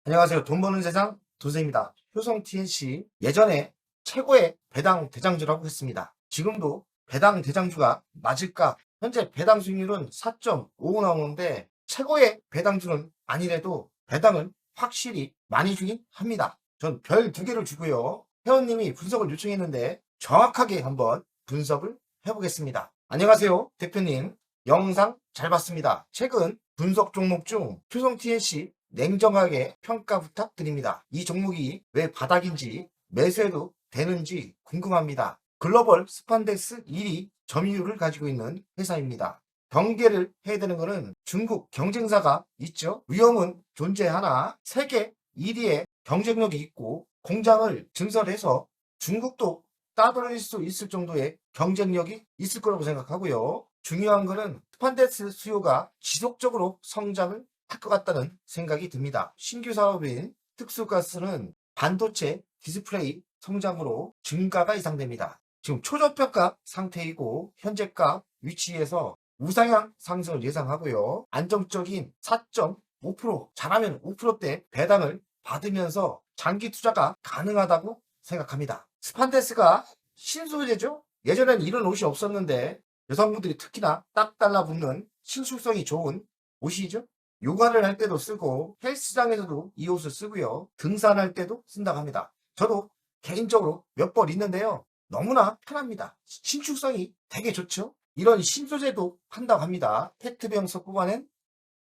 안녕하세요. 돈 버는 세상 돈쌤입니다. 효성 TNC 예전에 최고의 배당 대장주라고 했습니다. 지금도 배당 대장주가 맞을까? 현재 배당 수익률은 4.5 나오는데 최고의 배당주는 아니래도 배당은 확실히 많이 주긴 합니다. 전 별 2개를 주고요. 회원님이 분석을 요청했는데 정확하게 한번 분석을 해보겠습니다. 안녕하세요. 대표님. 영상 잘 봤습니다. 최근 분석 종목 중 효성 TNC 냉정하게 평가 부탁드립니다. 이 종목이 왜 바닥인지 매수해도 되는지 궁금합니다. 글로벌 스판덱스 1위 점유율을 가지고 있는 회사입니다. 경계를 해야 되는 것은 중국 경쟁사가 있죠. 위험은 존재하나 세계 1위의 경쟁력이 있고 공장을 증설해서 중국도 따돌릴 수 있을 정도의 경쟁력이 있을 거라고 생각하고요. 중요한 것은 스판덱스 수요가 지속적으로 성장을 할 것 같다는 생각이 듭니다. 신규 사업인 특수가스는 반도체 디스플레이 성장으로 증가가 예상됩니다. 지금 초저평가 상태이고 현재가 위치에서 우상향 상승을 예상하고요. 안정적인 4.5% 잘하면 5%대 배당을 받으면서 장기 투자가 가능하다고 생각합니다. 스판데스가 신소재죠. 예전엔 이런 옷이 없었는데 여성분들이 특히나 딱 달라붙는 신축성이 좋은 옷이죠. 요가를 할 때도 쓰고 헬스장에서도 이 옷을 쓰고요. 등산할 때도 쓴다고 합니다. 저도 개인적으로 몇 벌 있는데요. 너무나 편합니다. 신축성이 되게 좋죠. 이런 신소재도 한다고 합니다. 페트병에서 뽑아낸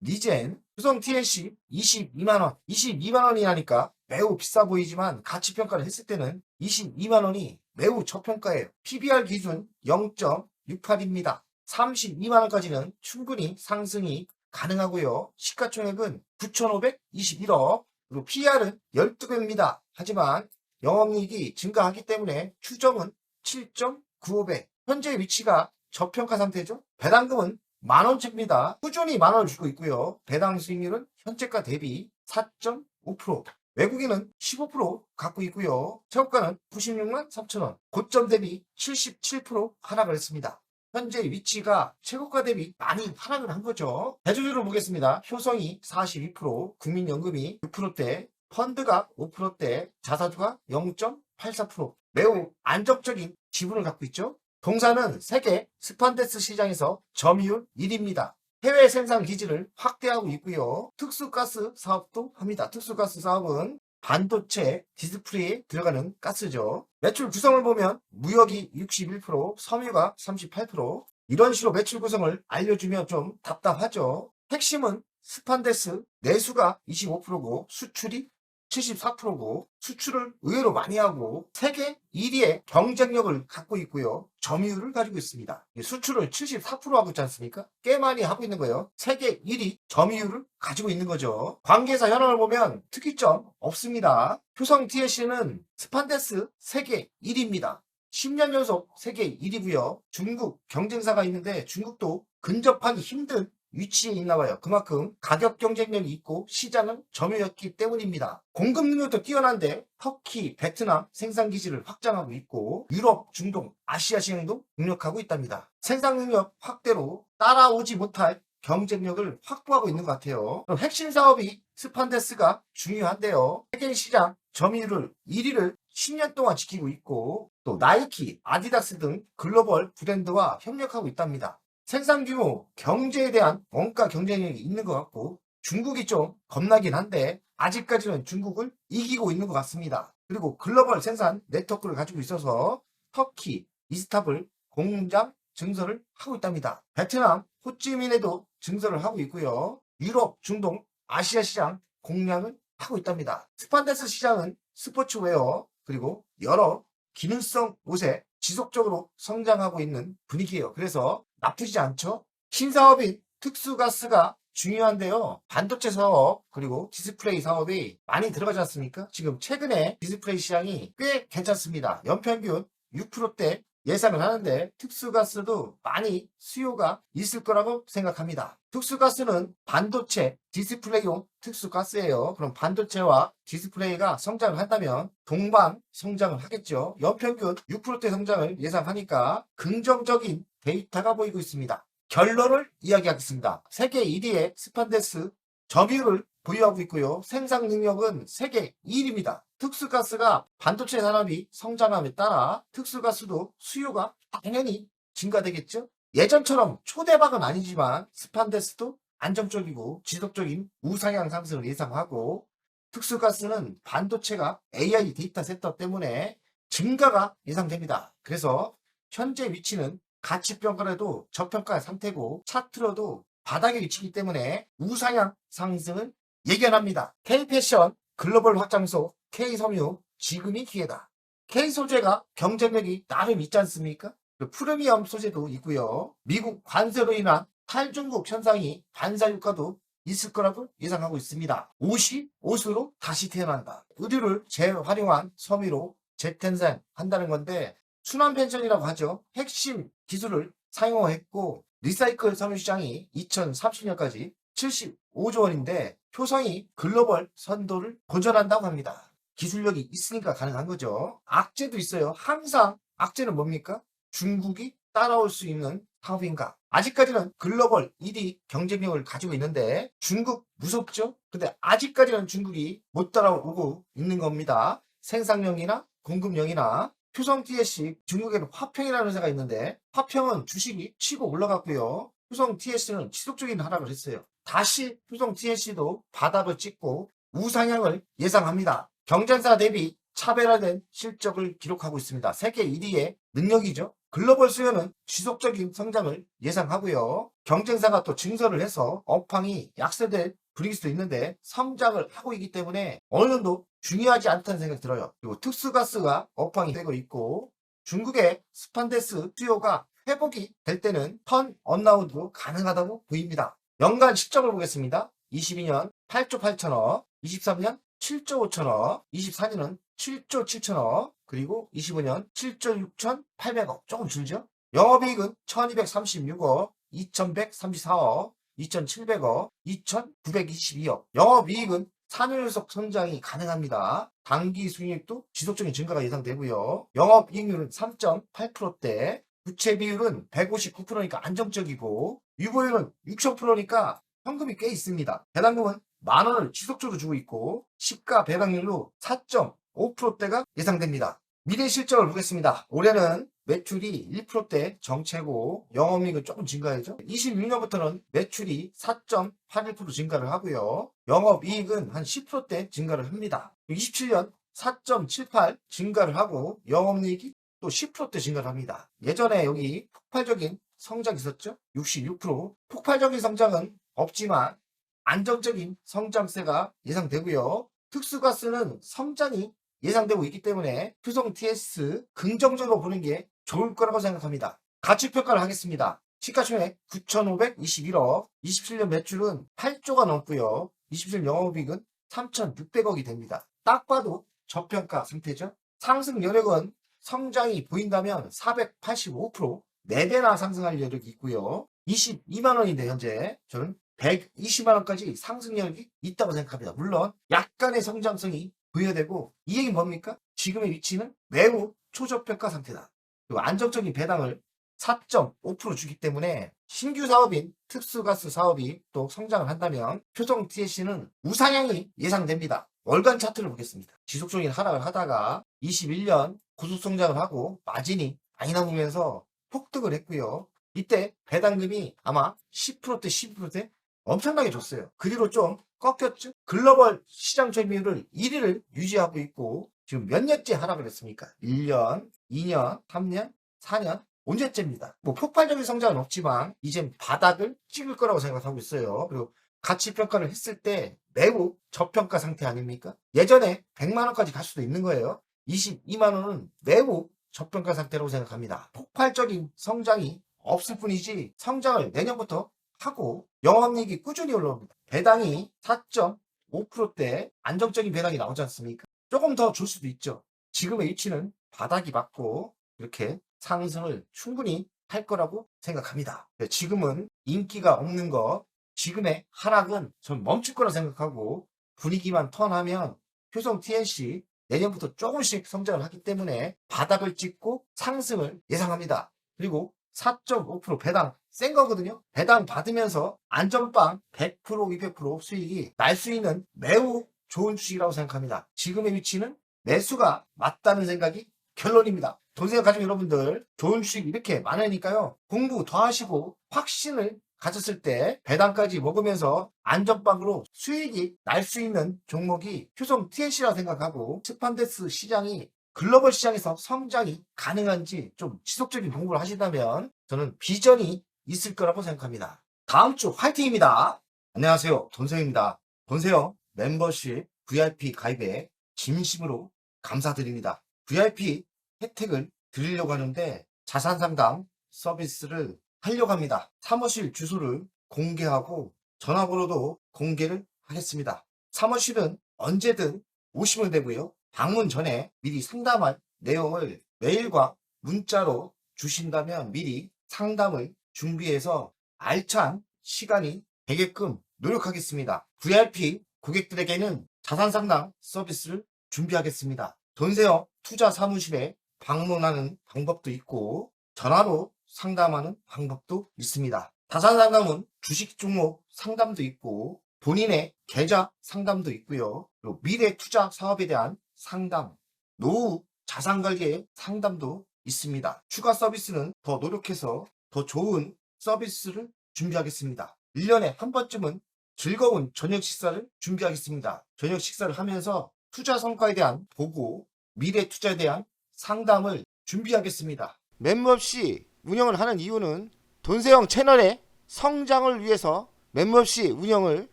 리젠 효성 TNC 22만원 22만원이라니까 매우 비싸 보이지만 가치평가를 했을 때는 22만원이 매우 저평가예요. PBR 기준 0.68입니다 32만원까지는 충분히 상승이 가능하고요. 시가총액은 9,521억 그리고 PR은 12배입니다. 하지만 영업이익이 증가하기 때문에 추정은 7.95배 현재 위치가 저평가 상태죠. 배당금은 만원째입니다. 꾸준히 만원을 주고 있고요. 배당 수익률은 현재가 대비 4.5% 외국인은 15% 갖고 있고요. 최고가는 96만 3천원 고점 대비 77% 하락을 했습니다. 현재 위치가 최고가 대비 많이 하락을 한 거죠. 대주주를 보겠습니다. 효성이 42%, 국민연금이 6%대, 펀드가 5%대, 자사주가 0.84% 매우 안정적인 지분을 갖고 있죠. 동사는 세계 스판데스 시장에서 점유율 1위입니다. 해외 생산 기지를 확대하고 있고요. 특수가스 사업도 합니다. 특수가스 사업은 반도체 디스플레이에 들어가는 가스죠. 매출 구성을 보면 무역이 61%, 섬유가 38% 이런 식으로 매출 구성을 알려주면 좀 답답하죠. 핵심은 스판데스 내수가 25%고 수출이 74%고 수출을 의외로 많이 하고 세계 1위의 경쟁력을 갖고 있고요. 점유율을 가지고 있습니다. 수출을 74% 하고 있지 않습니까? 꽤 많이 하고 있는 거예요. 세계 1위 점유율을 가지고 있는 거죠. 관계사 현황을 보면 특이점 없습니다. 효성 TNC는 스판데스 세계 1위입니다. 10년 연속 세계 1위고요. 중국 경쟁사가 있는데 중국도 근접하기 힘든 위치에 있나 봐요. 그만큼 가격 경쟁력이 있고 시장은 점유였기 때문입니다. 공급 능력도 뛰어난데 터키, 베트남 생산 기지를 확장하고 있고 유럽, 중동, 아시아 시장도 능력하고 있답니다. 생산 능력 확대로 따라오지 못할 경쟁력을 확보하고 있는 것 같아요. 그럼 핵심 사업이 스판데스가 중요한데요. 세계 시장 점유율을 1위를 10년 동안 지키고 있고 또 나이키, 아디다스 등 글로벌 브랜드와 협력하고 있답니다. 생산 규모, 경제에 대한 원가 경쟁력이 있는 것 같고 중국이 좀 겁나긴 한데 아직까지는 중국을 이기고 있는 것 같습니다. 그리고 글로벌 생산 네트워크를 가지고 있어서 터키, 이스탄불 공장 증설을 하고 있답니다. 베트남, 호찌민에도 증설을 하고 있고요. 유럽, 중동, 아시아 시장 공략을 하고 있답니다. 스판데스 시장은 스포츠웨어 그리고 여러 기능성 옷에 지속적으로 성장하고 있는 분위기예요. 그래서 나쁘지 않죠? 신사업인 특수가스가 중요한데요. 반도체 사업 그리고 디스플레이 사업이 많이 들어가지 않습니까? 지금 최근에 디스플레이 시장이 꽤 괜찮습니다. 연평균 6%대 예상을 하는데 특수가스도 많이 수요가 있을 거라고 생각합니다. 특수가스는 반도체 디스플레이용 특수가스예요. 그럼 반도체와 디스플레이가 성장을 한다면 동반 성장을 하겠죠. 연평균 6%대 성장을 예상하니까 긍정적인 데이터가 보이고 있습니다. 결론을 이야기하겠습니다. 세계 1위의 스판데스 점유율을 보유하고 있고요. 생산 능력은 세계 1위입니다. 특수가스가 반도체 산업이 성장함에 따라 특수가스도 수요가 당연히 증가되겠죠. 예전처럼 초대박은 아니지만 스판데스도 안정적이고 지속적인 우상향 상승을 예상하고 특수가스는 반도체가 AI 데이터 센터 때문에 증가가 예상됩니다. 그래서 현재 위치는 가치평가에도 저평가 상태고 차트로도 바닥에 위치이기 때문에 우상향 상승을 예견합니다. K패션 글로벌 확장소 K섬유 지금이 기회다. K소재가 경쟁력이 나름 있지 않습니까? 프리미엄 소재도 있고요. 미국 관세로 인한 탈중국 현상이 반사 효과도 있을 거라고 예상하고 있습니다. 옷이 옷으로 다시 태어난다. 의류를 재활용한 섬유로 재탄생한다는 건데 순환 펜션이라고 하죠. 핵심 기술을 사용했고 리사이클 섬유 시장이 2030년까지 75조 원인데 효성이 글로벌 선도를 도전한다고 합니다. 기술력이 있으니까 가능한 거죠. 악재도 있어요. 항상 악재는 뭡니까? 중국이 따라올 수 있는 사업인가? 아직까지는 글로벌 1위 경쟁력을 가지고 있는데 중국 무섭죠? 근데 아직까지는 중국이 못 따라오고 있는 겁니다. 생산력이나 공급력이나 효성 TSC 중국에는 화평이라는 회사가 있는데 화평은 주식이 치고 올라갔고요. 효성 TSC는 지속적인 하락을 했어요. 다시 효성 TSC도 바닥을 찍고 우상향을 예상합니다. 경쟁사 대비 차별화된 실적을 기록하고 있습니다. 세계 1위의 능력이죠. 글로벌 수요는 지속적인 성장을 예상하고요. 경쟁사가 또 증설을 해서 업황이 약세될 분위기일 수도 있는데 성장을 하고 있기 때문에 어느 정도 중요하지 않다는 생각이 들어요. 그리고 특수가스가 업황이 되고 있고 중국의 스판데스 수요가 회복이 될 때는 턴 언라운드도 가능하다고 보입니다. 연간 실적을 보겠습니다. 22년 8조 8천억, 23년 7조 5천억, 24년은 7조 7천억, 그리고 25년 7조 6천8백억, 조금 줄죠? 영업이익은 1236억, 2134억, 2700억, 2922억. 영업이익은 4년 연속 성장이 가능합니다. 단기 수익도 지속적인 증가가 예상되고요. 영업이익률은 3.8%대, 부채 비율은 159%니까 안정적이고, 유보율은 60%니까 현금이 꽤 있습니다. 배당금은 만원을 지속적으로 주고 있고, 시가 배당률로 4.5%대가 예상됩니다. 미래 실적을 보겠습니다. 올해는 매출이 1%대 정체고 영업이익은 조금 증가하죠. 26년부터는 매출이 4.81% 증가를 하고요. 영업이익은 한 10%대 증가를 합니다. 27년 4.78 증가를 하고 영업이익이 또 10%대 증가를 합니다. 예전에 여기 폭발적인 성장이 있었죠. 66%. 폭발적인 성장은 없지만 안정적인 성장세가 예상되고요. 특수가스는 성장이 예상되고 있기 때문에 효성 TS 긍정적으로 보는 게 좋을 거라고 생각합니다. 가치평가를 하겠습니다. 시가총액 9,521억, 27년 매출은 8조가 넘고요. 27년 영업이익은 3,600억이 됩니다. 딱 봐도 저평가 상태죠. 상승 여력은 성장이 보인다면 485%, 4배나 상승할 여력이 있고요. 22만 원인데 현재 저는 120만 원까지 상승력이 있다고 생각합니다. 물론 약간의 성장성이 부여되고 이 얘기는 뭡니까? 지금의 위치는 매우 초저평가 상태다. 그리고 안정적인 배당을 4.5% 주기 때문에 신규 사업인 특수가스 사업이 또 성장을 한다면 효성 TSC는 우상향이 예상됩니다. 월간 차트를 보겠습니다. 지속적인 하락을 하다가 21년 고속 성장을 하고 마진이 많이 남으면서 폭등을 했고요. 이때 배당금이 아마 10%대 12%대 엄청나게 줬어요. 그 뒤로 좀 꺾였죠. 글로벌 시장 점유율을 1위를 유지하고 있고 지금 몇 년째 하락을 했습니까? 1년, 2년, 3년, 4년, 5년째입니다. 뭐 폭발적인 성장은 없지만 이젠 바닥을 찍을 거라고 생각하고 있어요. 그리고 가치 평가를 했을 때 매우 저평가 상태 아닙니까? 예전에 100만 원까지 갈 수도 있는 거예요. 22만 원은 매우 저평가 상태라고 생각합니다. 폭발적인 성장이 없을 뿐이지 성장을 내년부터 하고 영업이익이 꾸준히 올라옵니다. 배당이 4.5%대 안정적인 배당이 나오지 않습니까? 조금 더 줄 수도 있죠. 지금의 위치는 바닥이 맞고 이렇게 상승을 충분히 할 거라고 생각합니다. 지금은 인기가 없는 거, 지금의 하락은 전 멈출 거라 생각하고 분위기만 턴하면 효성 TNC 내년부터 조금씩 성장을 하기 때문에 바닥을 찍고 상승을 예상합니다. 그리고 4.5% 배당 센 거거든요. 배당 받으면서 안전빵 100% 200% 수익이 날 수 있는 매우 좋은 주식이라고 생각합니다. 지금의 위치는 매수가 맞다는 생각이 결론입니다. 돈 생각 가지고 여러분들 좋은 주식 이렇게 많으니까요. 공부 더 하시고 확신을 가졌을 때 배당까지 먹으면서 안전빵으로 수익이 날 수 있는 종목이 효성 TNC라고 생각하고 스판데스 시장이 글로벌 시장에서 성장이 가능한지 좀 지속적인 공부를 하신다면 저는 비전이 있을 거라고 생각합니다. 다음 주 화이팅입니다. 안녕하세요. 돈세영입니다. 돈세영 멤버십 VIP 가입에 진심으로 감사드립니다. VIP 혜택을 드리려고 하는데 자산 상담 서비스를 하려고 합니다. 사무실 주소를 공개하고 전화번호도 공개를 하겠습니다. 사무실은 언제든 오시면 되고요. 방문 전에 미리 상담할 내용을 메일과 문자로 주신다면 미리 상담을 준비해서 알찬 시간이 되게끔 노력하겠습니다. VIP 고객들에게는 자산 상담 서비스를 준비하겠습니다. 돈세영 투자 사무실에 방문하는 방법도 있고 전화로 상담하는 방법도 있습니다. 자산 상담은 주식 종목 상담도 있고 본인의 계좌 상담도 있고요. 그리고 미래 투자 사업에 대한 상담, 노후 자산 관리의 상담도 있습니다. 추가 서비스는 더 노력해서 더 좋은 서비스를 준비하겠습니다. 1년에 한 번쯤은 즐거운 저녁 식사를 준비하겠습니다. 저녁 식사를 하면서 투자 성과에 대한 보고, 미래 투자에 대한 상담을 준비하겠습니다. 멤버십 운영을 하는 이유는 돈세영 채널의 성장을 위해서 멤버십 운영을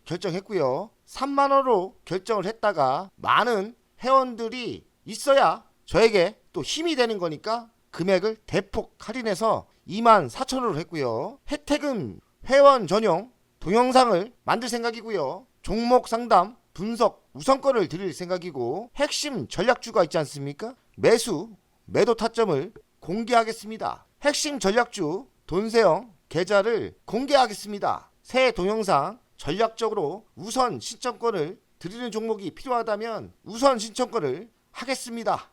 결정했고요. 3만원으로 결정을 했다가 많은 회원들이 있어야 저에게 또 힘이 되는 거니까 금액을 대폭 할인해서 24,000원으로 했고요. 혜택은 회원 전용 동영상을 만들 생각이고요. 종목 상담 분석 우선권을 드릴 생각이고 핵심 전략주가 있지 않습니까? 매도 타점을 공개하겠습니다. 핵심 전략주 돈세영 계좌를 공개하겠습니다. 새 동영상 전략적으로 우선 신청권을 드리는 종목이 필요하다면 우선 신청권을 하겠습니다.